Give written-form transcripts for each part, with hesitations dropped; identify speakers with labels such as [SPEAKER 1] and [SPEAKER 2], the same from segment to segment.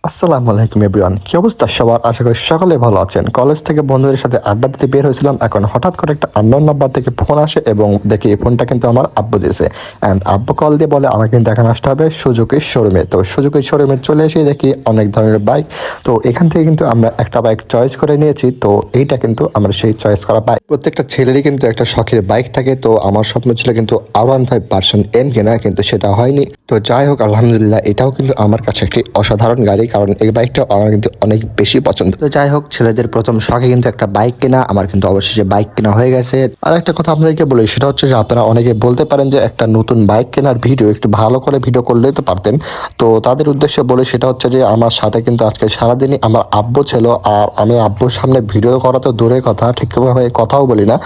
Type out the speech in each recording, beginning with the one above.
[SPEAKER 1] আসসালামু আলাইকুম এভরিওয়ান, কি অবস্থা সবার? আশা করি সকলে ভালো আছেন। কলেজ থেকে বন্ধুদের সাথে আড্ডা দিতে বের হয়েছিলাম। এখন হঠাৎ করে একটা আননোন নাম্বার থেকে ফোন আসে এবং দেখি এই ফোনটা কিন্তু আমার আব্বু দিয়েছে। অ্যান্ড আব্বু কল দিয়ে বলে আমাকে কিন্তু এখন আসতে হবে সুজুকির শোরুমে। তো সুজুকির শোরুমে চলে এসে দেখি অনেক ধরনের বাইক। তো এখান থেকে কিন্তু আমরা একটা বাইক চয়েস করে নিয়েছি। তো এইটা কিন্তু আমরা সেই চয়েস করা বাইক। প্রত্যেকটা ছেলেরই কিন্তু একটা শখের বাইক থাকে। তো আমার স্বপ্ন ছিল কিন্তু R15 ভার্সন এম কেনা, কিন্তু সেটা হয়নি। তো যাই হোক, আলহামদুলিল্লাহ এটাও কিন্তু আমার কাছে একটি অসাধারণ গাড়ি, কারণ এই বাইকটা আমার কিন্তু অনেক বেশি পছন্দ। তো যাই হোক, ছেলেদের প্রথম শখে কিন্তু একটা বাইক কেনা, আমার কিন্তু অবশেষে বাইক কেনা হয়ে গেছে। আর একটা কথা আপনাদেরকে বলি, সেটা হচ্ছে যে আপনারা অনেকে বলতে পারেন যে একটা নতুন বাইক কেনার ভিডিও একটু ভালো করে ভিডিও করলেই তো পারতেন। তো তাদের উদ্দেশ্যে বলে সেটা হচ্ছে যে আমার সাথে কিন্তু আজকে সারাদিনই আমার আব্বু ছিল, আর আমি আব্বুর সামনে ভিডিও করা তো দূরের কথা, ঠিকভাবে কথাও বলি না।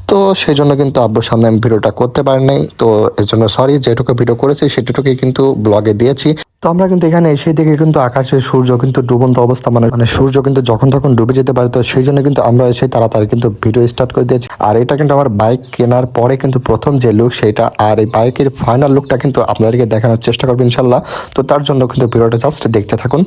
[SPEAKER 1] তো সেই জন্য কিন্তু আব্বুর সামনে আমি ভিডিওটা করতে পারি নাই। তো এর জন্য সরি, যেটুকু ভিডিও করেছি সেটুকুই কিন্তু ব্লগে দিয়েছি। তো আমরা কিন্তু এখানে এসে দেখে কিন্তু আকাশে সূর্য কিন্তু ডুবন্ত অবস্থা, মানে সূর্য কিন্তু যখন তখন ডুবে যেতে পারে। তো সেই জন্য কিন্তু আমরা এসে তাড়াতাড়ি কিন্তু ভিডিও স্টার্ট করে দিয়েছি। আর এটা কিন্তু আমার বাইক কেনার পরে কিন্তু প্রথম যে লুক সেটা, আর এই বাইকের ফাইনাল লুকটা কিন্তু আপনাদেরকে দেখানোর চেষ্টা করবো ইনশাল্লাহ। তো তার জন্য কিন্তু ভিডিওটা জাস্ট দেখতে থাকুন।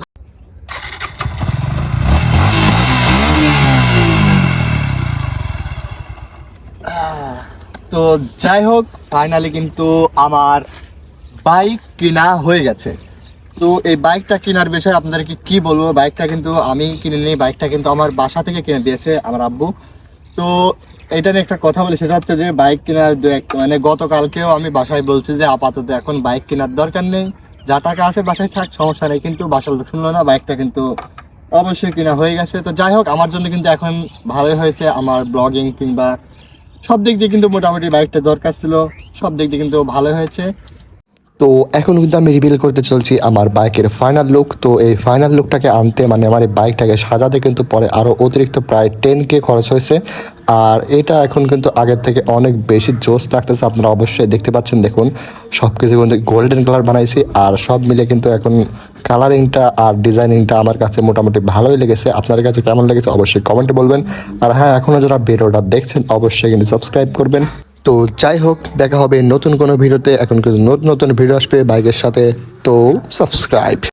[SPEAKER 2] তো যাই হোক, ফাইনালি কিন্তু আমার বাইক কেনা হয়ে গেছে। তো এই বাইকটা কেনার বিষয়ে আপনাদেরকে কি বলবো, বাইকটা কিন্তু আমি কিনে নিই, বাইকটা কিন্তু আমার বাসা থেকে কিনে দিয়েছে আমার আব্বু। তো এটা নিয়ে একটা কথা বলি, সেটা হচ্ছে যে বাইক কেনার মানে গতকালকেও আমি বাসায় বলছি যে আপাতত এখন বাইক কেনার দরকার নেই, যা টাকা আছে বাসায় থাক, সমস্যা নেই। কিন্তু বাসার লোক শুনলো না, বাইকটা কিন্তু অবশ্যই কেনা হয়ে গেছে। তো যাই হোক, আমার জন্য কিন্তু এখন ভালোই হয়েছে। আমার ব্লগিং কিংবা সব দিক দিয়ে কিন্তু মোটামুটি বাইকটা দরকার ছিল, সব দিক দিয়ে কিন্তু ভালো হয়েছে।
[SPEAKER 1] তো এখন কিন্তু আমি রিভিল করতে চলছি আমার বাইকের ফাইনাল লুক। তো এই ফাইনাল লুকটাকে আনতে, মানে আমার এই বাইকটাকে সাজাতে কিন্তু পরে আরও অতিরিক্ত প্রায় 10K খরচ হয়েছে। আর এটা এখন কিন্তু আগের থেকে অনেক বেশি জোস লাগতেছে, আপনারা অবশ্যই দেখতে পাচ্ছেন। দেখুন, সব কিছু কিন্তু গোল্ডেন কালার বানাইছি, আর সব মিলে কিন্তু এখন কালারিংটা আর ডিজাইনিংটা আমার কাছে মোটামুটি ভালোই লেগেছে। আপনার কাছে কেমন লেগেছে অবশ্যই কমেন্টে বলবেন। আর হ্যাঁ, এখনও যারা ভিডিওটা দেখছেন অবশ্যই কিন্তু সাবস্ক্রাইব করবেন। তো যাই হোক, দেখা হবে নতুন কোনো ভিডিওতে। এখন কিন্তু নতুন নতুন ভিডিও আসবে বাইকের সাথে। তো সাবস্ক্রাইব।